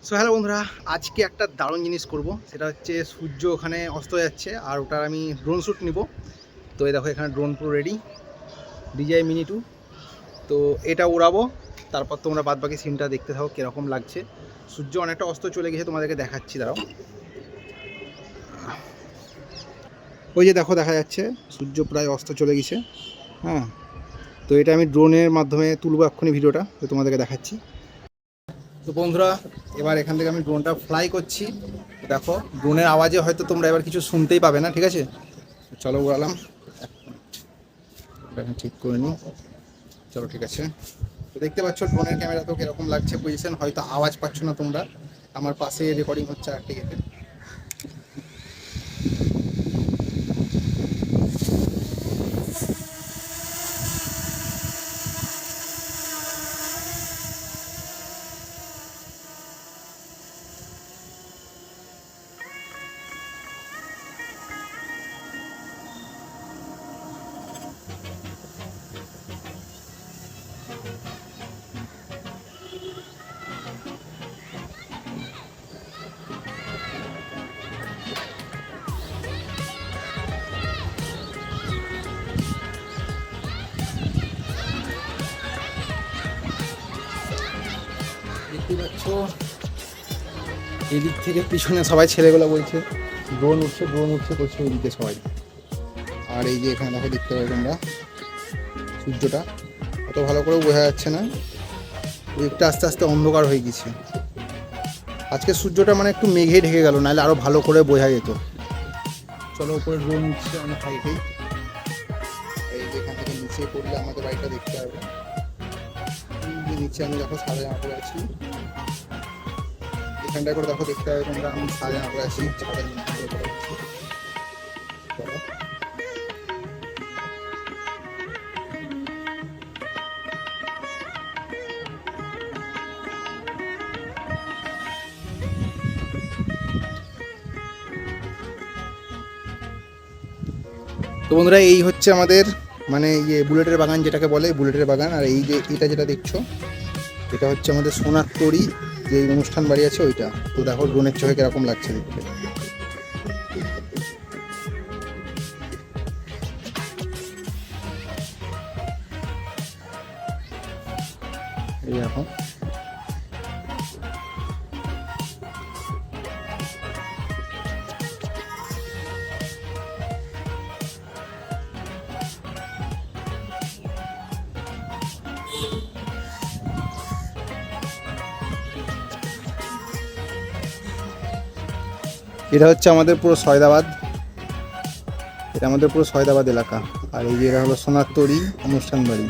So hello বন্ধুরা, আজকে একটা দারুণ জিনিস করব। সেটা হচ্ছে সূর্য ওখানে অস্ত যাচ্ছে আর ওটার আমি ড্রোন শ্যুট নিব। তো এই দেখো এখানে ড্রোন পুরো রেডি, DJI Mini 2। তো এটা উড়াবো, তারপর তোমরা বাদ বাকি সিনটা দেখতে থাকো কীরকম লাগছে। সূর্য অনেকটা অস্ত চলে গেছে, তোমাদেরকে দেখাচ্ছি, দাঁড়াও। ওই যে দেখো, দেখা যাচ্ছে সূর্য প্রায় অস্ত চলে গেছে। হ্যাঁ, তো এটা আমি ড্রোনের মাধ্যমে তুলবো এক্ষুনি ভিডিওটা, তো তোমাদেরকে দেখাচ্ছি। তো বন্ধুরা, এবার এখান থেকে আমি ড্রোনটা ফ্লাই করছি। দেখো ড্রোনের আওয়াজে হয়তো তোমরা এবার কিছু শুনতেই পাবে না, ঠিক আছে? চলো উড়ালাম, ঠিক করে নিই। চলো ঠিক আছে। তো দেখতে পাচ্ছ ড্রোনের ক্যামেরা তো কীরকম লাগছে পজিশন, হয়তো আওয়াজ পাচ্ছ না তোমরা, আমার পাশে রেকর্ডিং হচ্ছে আর, ঠিক আছে। দেখতে পাচ্ছ এদিক থেকে পিছনে সবাই ছেলেগুলো বলছে ড্রোন উঠছে ড্রোন উঠছে করছে ওইদিকে সবাই। আর এই যে এখানে দেখো, দেখতে পাবে তোমরা সূর্যটা অত ভালো করে বোঝা যাচ্ছে না, একটু আস্তে আস্তে অন্ধকার হয়ে গেছে। আজকে সূর্যটা মানে একটু মেঘে ঢেকে গেল, নাহলে আরো ভালো করে বোঝা যেত। চলো উপরে ড্রোন উঠছে অনেক হাইটে, এই যেখান থেকে নিচে পড়লে আমাদের বাড়িটা দেখতে হবে। নিচে আমি দেখো সাদা জামা পরে আছি, এখানটায় করে দেখো দেখতে হবে তোমরা, আমি সাদা জামা পরে আছি ছাদের নিচে। তো বন্ধুরা, এই হচ্ছে আমাদের মানে বুলেটের বাগান যেটাকে বলে, বুলেটের বাগান। আর এই যে এটা যেটা দেখছো, এটা হচ্ছে আমাদের সোনার তরী যে অনুষ্ঠান বাড়ি আছে ওইটা। তো দেখো ড্রোনের চোখে কিরকম লাগছে দেখতে। এই দেখো, এটা হচ্ছে আমাদের পুরো সয়দাবাদ, এটা আমাদের পুরো সয়দাবাদ এলাকা। আর এই যে এটা হলো সোনার তরী অনুষ্ঠান বাড়ি।